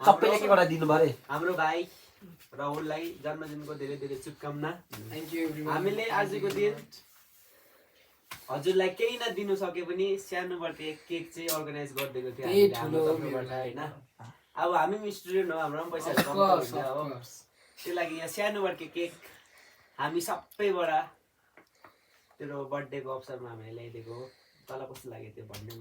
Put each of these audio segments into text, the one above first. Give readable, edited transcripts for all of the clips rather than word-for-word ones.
सबैले के गराइदिनु भयो हाम्रो भाइ राहुललाई जन्मदिनको धेरै धेरै शुभकामना। हामीले आजको दिन हजुरलाई केही नदिनु सके पनि सानोबाट केक चाहिँ अर्गनाइज गरिदिएको थियो हाम्रो तर्फबाट हैन। अब हामी पनि स्टुडेन्ट हो, हाम्रो पनि पैसाहरू कम हुन्छ हो, त्यही लागि यहाँ सानोबाट केक हामी सबैबाट तेरो बर्थडेको अवसरमा हामीले ल्याइदिएको हो। तँलाई कस्तो लाग्यो त्यो भन्ने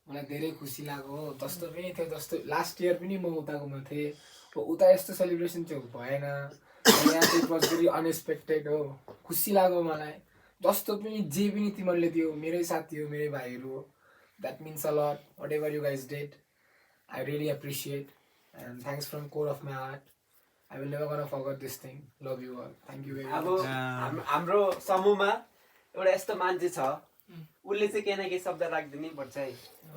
मलाई धेरै खुसी लाग्यो। जस्तो पनि थियो जस्तो लास्ट इयर पनि म उताकोमा थिएँ, उता यस्तो सेलिब्रेसन चाहिँ भएन, यहाँ चाहिँ वाज भेरी अनएक्सपेक्टेड हो। खुसी लाग्यो मलाई। जस्तो पनि जे पनि तिमीहरूले दियो, मेरै साथी हो, मेरै भाइहरू हो, that means a lot. Whatever you guys did, I really appreciate and thanks from core of my heart. I will never gonna forget this thing. Love you all, thank you very much. अब हाम्रो समूहमा एउटा यस्तो मान्छे छ, उसले चाहिँ केही न केही शब्द राखिदिनै पर्छ है।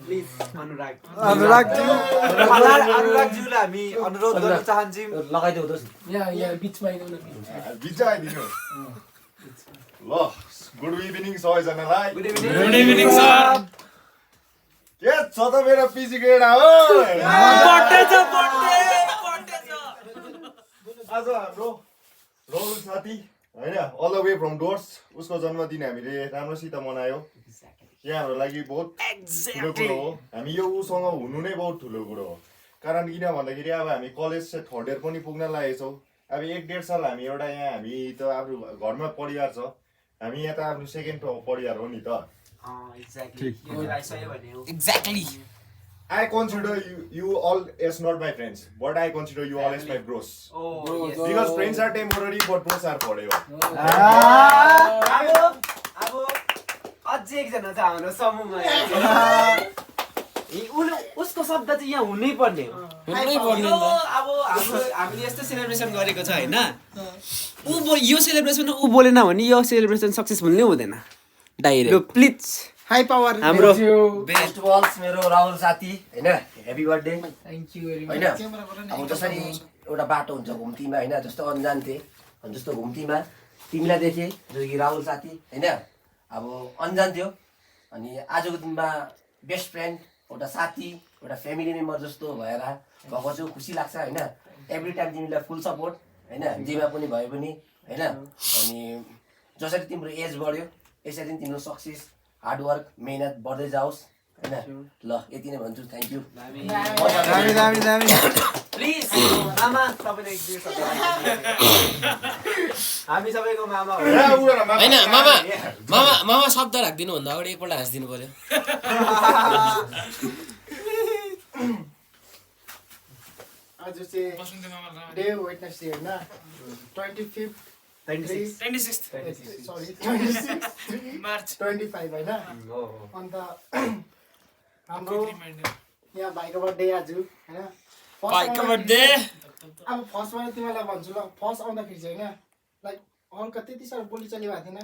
प्लिज अनुरागज्यूलाई हामी अनुरोध गर्न चाहन्छौँ, लगाइदेऊ त यहाँ बिचमा बिचाइदिनु। ल गुड इभिनिङ सबैजनालाई। Good evening sir. के छ त मेरो पिजी केटा हो। आज हाम्रो राहुल साथी होइन, अल द वे फ्रम डोर्स, उसको जन्मदिन हामीले राम्रोसित मनायो। यहाँ हाम्रो लागि बहुत ठुलो कुरो हो। हामी यो उसँग हुनु नै बहुत ठुलो कुरो हो। कारण किन भन्दाखेरि अब हामी कलेज चाहिँ थर्ड इयर पनि पुग्न लागेको छौँ। अब 1-1.5 साल हामी एउटा यहाँ हामी त आफ्नो घरमा परिवार छ, हामी यहाँ त आफ्नो सेकेन्ड परिवार हो नि त। Exactly. I consider you all as not my friends, but I consider you all as my bros. Because friends are temporary, but bros are forever. अब अझै एकजना छ हाम्रो समूहमा, उसको शब्द चाहिँ यहाँ हुनै पर्ने हो। अब हामीले यस्तो सेलिब्रेसन गरेको छ होइन, यो सेलिब्रेसन ऊ बोलेन भने यो सेलिब्रेसन सक्सेसफुल नै हुँदैन डाइरेक्ट। प्लिज हाई पावर हाम्रो बेस्ट वल्स मेरो राहुल साथी होइन, happy birthday. Thank you very much. होइन अब जसरी एउटा बाटो हुन्छ घुम्तीमा होइन, जस्तो अन्जान थिएँ जस्तो घुम्तीमा तिमीलाई देखेँ जो कि राहुल साथी होइन, अब अन्जान थियो अनि आजको दिनमा बेस्ट फ्रेन्ड, एउटा साथी, एउटा फ्यामिली मेम्बर जस्तो भएर भएको छु। खुसी लाग्छ होइन। एभ्री टाइम तिमीलाई फुल सपोर्ट होइन, जेमा पनि भए पनि होइन। अनि जसरी तिम्रो एज बढ्यो यसरी तिम्रो सक्सेस, हार्डवर्क, मेहनत बढ्दै जाओस् होइन। ल यति नै भन्छु, थ्याङ्क यू। प्लिज मामा तपाईँले हामी सबैको मामा हो होइन। मामा शब्द राखिदिनु भन्दा अगाडि एकपल्ट हाँसिदिनु पर्यो। आज चाहिँ डे वेडनेसडे होइन, 25 मार्च 25 होइन। अन्त हाम्रो यहाँ भाइको बर्थडे आज होइन। भाइको बर्थडे। अब फर्स्टमा तिमीलाई भन्छु ल, फर्स्ट आउँदाखेरि चाहिँ होइन लाइक हल्का त्यति साह्रो बोली चली भएको थिएन,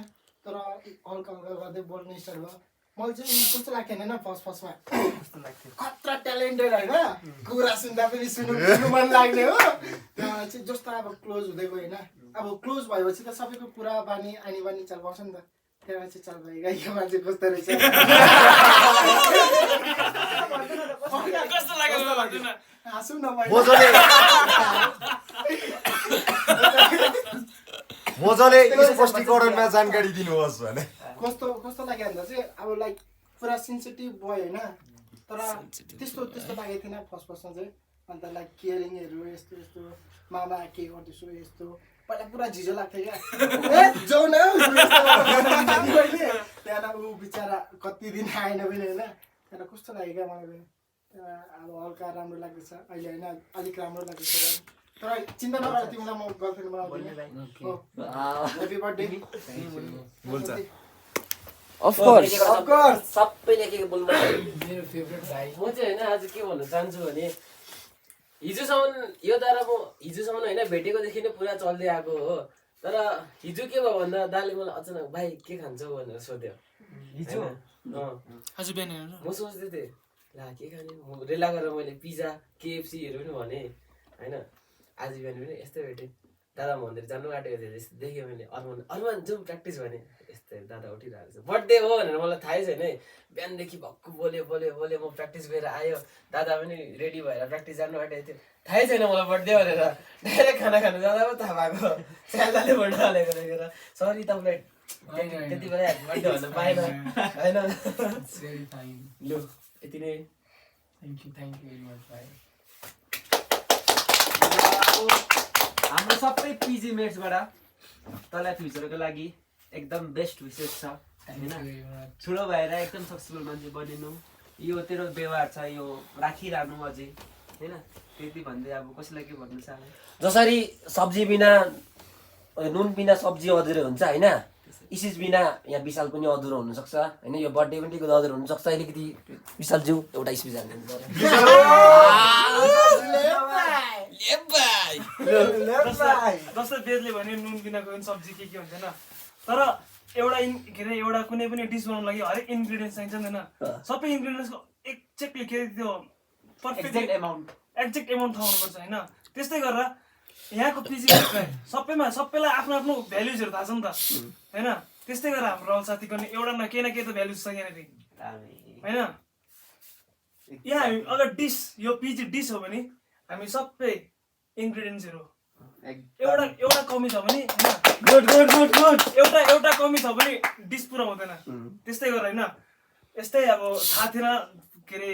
तर हल्का हल्का गर्दै बोल्ने स्टार्ट भयो। मलाई चाहिँ कस्तो लाग्थेन होइन फर्स्टमा, खतरा ट्यालेन्टेड होइन, कुरा सुन्दा पनि सुन्नु मन लाग्ने हो। त्यहाँबाट चाहिँ जस्तो अब क्लोज हुँदै गयो होइन, अब क्लोज भएपछि त सबैको कुरा बानी आनी बानी चाल पर्छ नि त। त्यहाँबाट चाहिँ चाल भयो यो मान्छे कस्तो रहेछ। हाँसौँ न मजाले स्पष्टीकरणमा जानकारी दिनुहोस् भने कस्तो कस्तो लाग्यो भन्दा चाहिँ अब लाइक पुरा सेन्सिटिभ भयो होइन, तर त्यस्तो लागेको थिएन फर्स्टमा चाहिँ। अन्त लाइक केयरिङहरू यस्तो यस्तो, मामा के गर्दैछु यस्तो, पहिला पुरा झिझो लाग्थ्यो क्या। जाउँ न त्यहाँबाट ऊ बिचरा कति दिन आएन पनि होइन, त्यहाँबाट कस्तो लाग्यो क्या मलाई पनि। अब हल्का राम्रो लाग्दैछ अहिले होइन, अलिक राम्रो लाग्दैछ। तर चिन्ता नगर, तिमीलाई म गर्लफ्रेन्ड बनाउँदिनँ। Happy birthday. अफ कोर्स सबैले के बोल्नु मेरो फेभरेट भाइ। म चाहिँ होइन आज के भन्न चाहन्छु भने हिजोसम्म यो द्वारा म हिजोसम्म होइन भेटेकोदेखि नै पुरा चल्दै आएको हो। तर हिजो के भयो भन्दा दाले मलाई अचानक भाइ के खान्छौ भनेर सोध्यो हिजो। आज बिहान म सोच्दै थिएँ ला के खाने, रेला गरेर मैले पिज्जा केएफसीहरू पनि भने होइन। आज बिहान पनि यस्तै भेटेँ, दादा मन्दिर जानु आँटेको थिएँ, देखेँ मैले अरमान जाउँ प्र्याक्टिस भने। यस्तै दादा उठिरहेको छ बर्थडे हो भनेर मलाई थाहै छैन है बिहानदेखि भक्कु बोल्यो म प्र्याक्टिस गरेर आयो दादा पनि रेडी भएर प्र्याक्टिस जानु आँटेको थियो थाहै छैन मलाई बर्थडे भनेर डाइरेक्ट खाना खानु जाँदा पो थाहा भएको स्यालदाले भन्न हालेको देखेर सरी तपाईँलाई त्यति बेला बर्थडे भन्न पाएन होइन लु यति नै थ्याङ्क यू भेरी मच भाइ हाम्रो सबै पिजी मेट्सबाट तँलाई फ्युचरको लागि एकदम बेस्ट विसेस छ होइन ठुलो भएर एकदम सक्सेसफुल मान्छे बनिनु यो तेरो व्यवहार छ यो राखिरहनु अझै होइन त्यति भन्दै अब कसैलाई के भन्नु चाहनु जसरी सब्जी बिना नुन बिना सब्जी अधुरो हुन्छ होइन इसिस बिना यहाँ विशाल पनि अधुरो हुनसक्छ होइन यो बर्थडे पनि अधुरो हुनसक्छ अलिकति विशालज्यू एउटा स्पिच हाल्नु जस्तै बेदले भने नुन बिनाको पनि सब्जी के हुँदैन तर एउटा के अरे एउटा कुनै पनि डिस बनाउनु लागि हरेक इन्ग्रिडियन्ट चाहिन्छ नि होइन सबै इन्ग्रिडियन्ट्सको एक्ज्याक्टली के त्यो पर्फेक्ट एक्ज्याक्ट एमाउन्ट थाहा हुनुपर्छ होइन त्यस्तै गरेर यहाँको पिजीलाई सबैलाई आफ्नो आफ्नो भ्याल्युजहरू थाहा छ नि त होइन त्यस्तै गरेर हाम्रो राहुल साथीको नि एउटा न केही त भ्याल्युज छ यहाँनिर होइन यहाँ हामी अगर डिस यो पिजी डिस हो भने हामी सबै इन्ग्रिडियन्ट्सहरू एउटा कमी छ भने एउटा कमी छ भने डिस पुरा हुँदैन त्यस्तै गरेर होइन यस्तै अब थाहा थिएन के अरे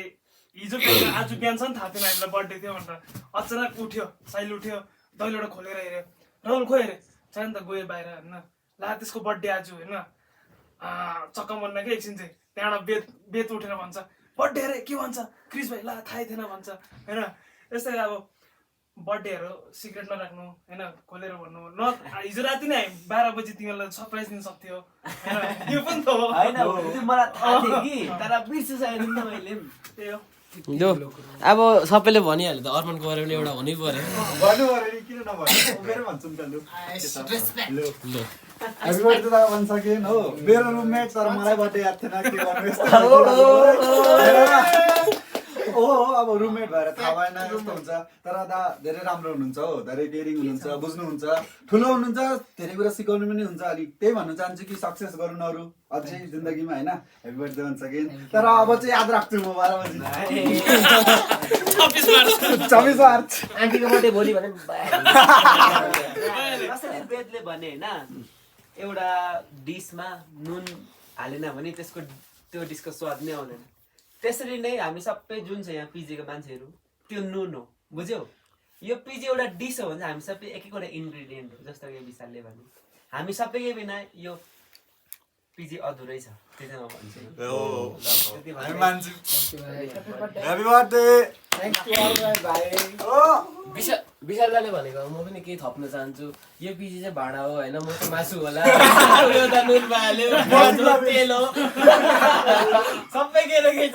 हिजो आज बिहान छ नि थाहा थिएन हामीलाई बर्थडे थियो भनेर अचानक उठ्यो साइल उठ्यो दैलोबाट खोलेर हेऱ्यो राहुल खोइ हेऱ्यो छैन त गयो बाहिर होइन ला त्यसको बर्थडे आज होइन चक्क मन्न क्या एकछिन चाहिँ त्यहाँबाट बेत उठेर भन्छ बर्थडे अरे के भन्छ क्रिस भाइ ला थाहै थिएन भन्छ होइन यस्तै अब बर्थडेहरू सिक्रेट नराख्नु होइन खोलेर भन्नु न हिजो राति नै 12 बजी तिमीहरूलाई सरप्राइज दिन सक्थ्यो होइन यो पनि त हो होइन त्यो मलाई थाहा थियो कि तर बिर्सिसकेको नि त मैले त्यही हो लु अब सबैले भनिहाल्यो त अर्पणको बारेमा पनि एउटा हुनै पर्यो किन नभन्नु मेरो भन्छु नि त लु ह्यापी बर्थडे त भन्न सकेन हो मेरो रुममेट तर मलाई बर्थडे याद थिएन के गर्नु यस्तो हो अब रुममेट भएर थाहा भएन यस्तो हुन्छ तर दा धेरै राम्रो हुनुहुन्छ हो धेरै केयरिङ हुनुहुन्छ बुझ्नुहुन्छ ठुलो हुनुहुन्छ धेरै कुरा सिकाउनु पनि हुन्छ अलिक त्यही भन्न चाहन्छु कि सक्सेस गरौँ अरू अझै जिन्दगीमा होइन ह्यापी बर्थडे भन्न सकेन तर अब चाहिँ याद राख्छु म 12 बजी 26 मार्च आन्टीको बर्थडे भोलि भने कसरी बेदले भने होइन एउटा डिसमा नुन हालेन भने त्यसको त्यो डिसको स्वाद नै आउँदैन त्यसरी नै हामी सबै जुन छ यहाँ पिजीको मान्छेहरू त्यो नुन हो बुझ्यौ यो पिजी एउटा डिस हो भने हामी सबै एक एकवटा इन्ग्रिडियन्ट हो जस्तो कि विशालले भने हामी सबैकै बिना यो पिजी अधुरै छ त्यही चाहिँ म भन्छु हामी मान्छु happy birthday thank you all भाइ विशाल दाले भनेको म पनि केही थप्न चाहन्छु यो पिजी चाहिँ भाडा हो होइन म चाहिँ मासु होला यो त नुन हाल्यो तेल हो सबै केही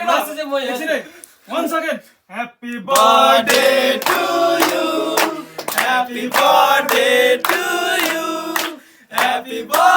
मासु चाहिँ म One second. Happy birthday to you. Happy birthday to you. Happy birthday.